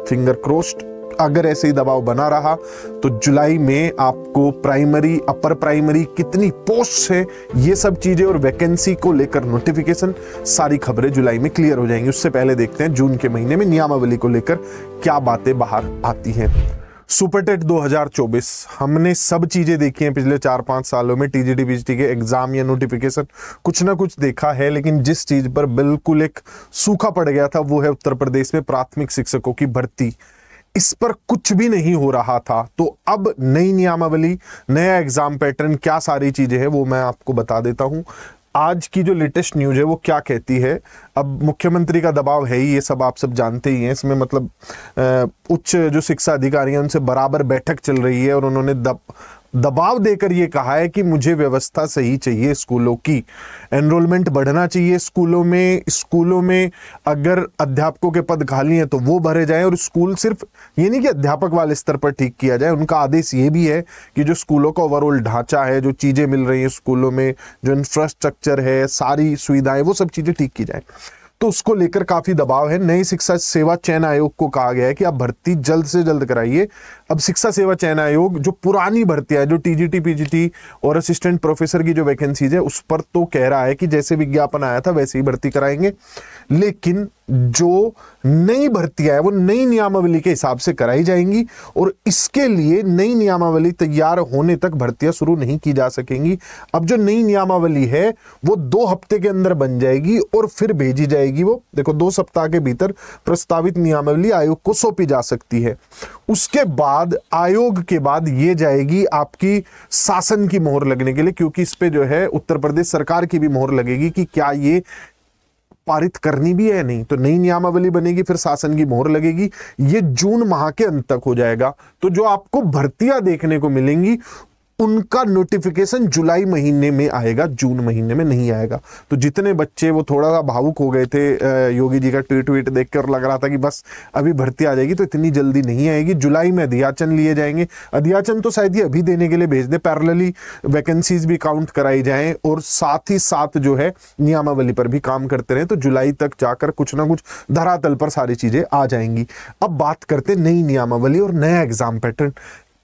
Finger crossed, अगर ऐसे ही दबाव बना रहा तो जुलाई में आपको प्राइमरी, अपर प्राइमरी कितनी पोस्ट है, ये सब चीजें और वैकेंसी को लेकर नोटिफिकेशन, सारी खबरें जुलाई में क्लियर हो जाएंगी। उससे पहले देखते हैं जून के महीने में नियमावली को लेकर क्या बातें बाहर आती हैं। सुपरटेट 2024 हमने सब चीजें देखी हैं पिछले 4-5 सालों में। टीजीटी बीजीटी के एग्जाम या नोटिफिकेशन कुछ ना कुछ देखा है, लेकिन जिस चीज पर बिल्कुल एक सूखा पड़ गया था वो है उत्तर प्रदेश में प्राथमिक शिक्षकों की भर्ती। इस पर कुछ भी नहीं हो रहा था। तो अब नई नियमावली, नया एग्जाम पैटर्न, क्या सारी चीजें हैं वो मैं आपको बता देता हूं। आज की जो लेटेस्ट न्यूज है वो क्या कहती है। अब मुख्यमंत्री का दबाव है ही, ये सब आप सब जानते ही हैं। इसमें मतलब उच्च जो शिक्षा अधिकारी हैं उनसे बराबर बैठक चल रही है और उन्होंने दबाव देकर ये कहा है कि मुझे व्यवस्था सही चाहिए, स्कूलों की एनरोलमेंट बढ़ना चाहिए स्कूलों में अगर अध्यापकों के पद खाली हैं तो वो भरे जाएं, और स्कूल सिर्फ ये नहीं कि अध्यापक वाले स्तर पर ठीक किया जाए, उनका आदेश ये भी है कि जो स्कूलों का ओवरऑल ढांचा है, जो चीजें मिल रही हैं स्कूलों में, जो इंफ्रास्ट्रक्चर है, सारी सुविधाएं, वो सब चीजें ठीक की जाए। तो उसको लेकर काफी दबाव है। नई शिक्षा सेवा चयन आयोग को कहा गया है कि आप भर्ती जल्द से जल्द कराइए। अब शिक्षा सेवा चयन आयोग जो पुरानी भर्तियां है, जो टीजीटी पीजीटी और असिस्टेंट प्रोफेसर की जो वैकेंसीज है, उस पर तो कह रहा है कि जैसे विज्ञापन आया था वैसे ही भर्ती कराएंगे, लेकिन जो नई भर्तियां है वो नई नियमावली के हिसाब से कराई जाएंगी और इसके लिए नई नियमावली तैयार होने तक भर्तियां शुरू नहीं की जा सकेंगी। अब जो नई नियमावली है वो 2 हफ्ते के अंदर बन जाएगी और फिर भेजी जाएगी। वो देखो 2 सप्ताह के भीतर प्रस्तावित नियमावली आयोग को सौंपी जा सकती है। उसके बाद आयोग के बाद ये जाएगी आपकी शासन की मोहर लगने के लिए, क्योंकि इस पे जो है उत्तर प्रदेश सरकार की भी मोहर लगेगी कि क्या ये पारित करनी भी है नहीं। तो नई नियमावली बनेगी, फिर शासन की मोहर लगेगी। ये जून माह के अंत तक हो जाएगा। तो जो आपको भर्तियां देखने को मिलेंगी उनका नोटिफिकेशन जुलाई महीने में आएगा, जून महीने में नहीं आएगा। तो जितने बच्चे वो थोड़ा सा भावुक हो गए थे योगी जी का ट्वीट देख कर, लग रहा था कि बस अभी भर्ती आ जाएगी, तो इतनी जल्दी नहीं आएगी। जुलाई में अध्याचन लिए जाएंगे। अध्याचन तो शायद ये अभी देने के लिए भेज दे, पैरेलली वैकेंसीज भी काउंट कराई जाएं और साथ ही साथ जो है नियमावली पर भी काम करते रहे। तो जुलाई तक जाकर कुछ ना कुछ धरातल पर सारी चीजें आ जाएंगी। अब बात करते नई नियमावली और नया एग्जाम पैटर्न।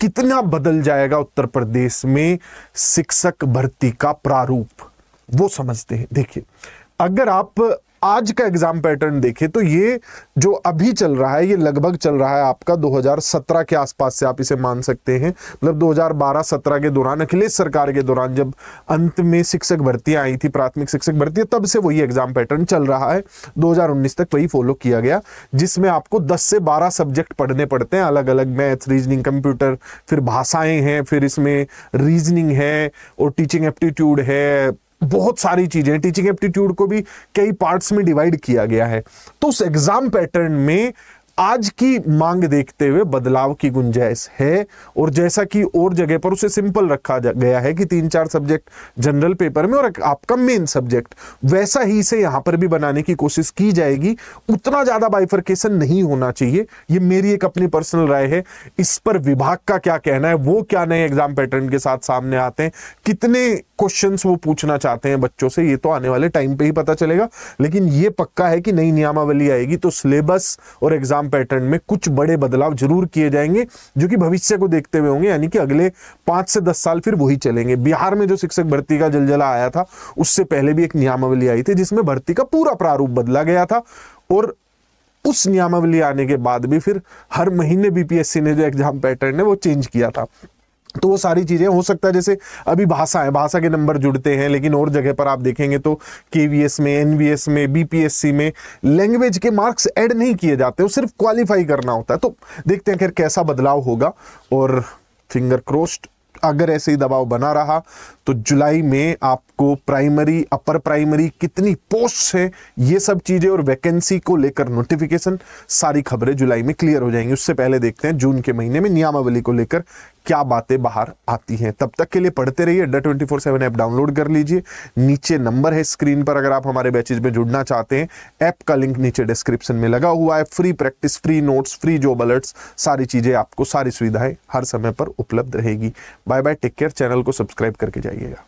कितना बदल जाएगा उत्तर प्रदेश में शिक्षक भर्ती का प्रारूप, वो समझते हैं। देखिए, अगर आप आज का एग्जाम पैटर्न देखें तो ये जो अभी चल रहा है ये लगभग चल रहा है आपका 2017 के आसपास से, आप इसे मान सकते हैं। मतलब 2012-17 के दौरान, अखिलेश सरकार के दौरान, जब अंत में शिक्षक भर्तियां आई थी, प्राथमिक शिक्षक भर्ती, तब से वही एग्जाम पैटर्न चल रहा है। 2019 तक वही फॉलो किया गया, जिसमें आपको 10 से 12 सब्जेक्ट पढ़ने पड़ते हैं अलग अलग, मैथ, रीजनिंग, कंप्यूटर, फिर भाषाएं हैं, फिर इसमें रीजनिंग है और टीचिंग एप्टीट्यूड है, बहुत सारी चीजें। टीचिंग एप्टीट्यूड को भी कई पार्ट्स में डिवाइड किया गया है। तो उस एग्जाम पैटर्न में आज की मांग देखते हुए बदलाव की गुंजाइश है, और जैसा कि और जगह पर उसे सिंपल रखा गया है कि 3-4 सब्जेक्ट जनरल पेपर में और आपका मेन सब्जेक्ट, वैसा ही इसे यहां पर भी बनाने की कोशिश की जाएगी। उतना ज्यादा बाइफरकेशन नहीं होना चाहिए, ये मेरी एक अपनी पर्सनल राय है। इस पर विभाग का क्या कहना है, वो क्या नए एग्जाम पैटर्न के साथ सामने आते हैं, कितने क्वेश्चंस वो पूछना चाहते हैं बच्चों से, ये तो आने वाले टाइम पे ही पता चलेगा। लेकिन ये पक्का है कि नई नियमावली आएगी तो सिलेबस और एग्जाम पैटर्न में कुछ बड़े बदलाव जरूर किए जाएंगे, जो कि भविष्य को देखते हुए होंगे, यानी कि अगले 5 से 10 साल फिर वही चलेंगे। बिहार में जो शिक्षक भर्ती का जलजला आया था, उससे पहले भी एक नियमावली आई थी जिसमें भर्ती का पूरा प्रारूप बदला गया था, और उस नियमावली आने के बाद भी फिर हर महीने बीपीएससी ने जो एग्जाम पैटर्न है वो चेंज किया था। तो वो सारी चीजें हो सकता है, जैसे अभी भाषा है, भाषा के नंबर जुड़ते हैं, लेकिन और जगह पर आप देखेंगे तो केवीएस में, एनवीएस में, बीपीएससी में लैंग्वेज के मार्क्स ऐड नहीं किए जाते, वो सिर्फ क्वालिफाई करना होता है। तो देखते हैं खैर कैसा बदलाव होगा, और फिंगर क्रोस्ड अगर ऐसे ही दबाव बना रहा तो जुलाई में आपको प्राइमरी, अपर प्राइमरी कितनी पोस्ट है, ये सब चीजें और वैकेंसी को लेकर नोटिफिकेशन, सारी खबरें जुलाई में क्लियर हो जाएंगी। उससे पहले देखते हैं जून के महीने में नियमावली को लेकर क्या बातें बाहर आती हैं। तब तक के लिए पढ़ते रहिए। अड्डा 24/7 ऐप डाउनलोड कर लीजिए, नीचे नंबर है स्क्रीन पर अगर आप हमारे बैचेज में जुड़ना चाहते हैं। ऐप का लिंक नीचे डिस्क्रिप्शन में लगा हुआ है। Free practice, free notes, free job alerts, सारी चीजें आपको, सारी सुविधाएं हर समय पर उपलब्ध रहेगी। Bye bye, take care. Channel को सब्सक्राइब करके जाइएगा।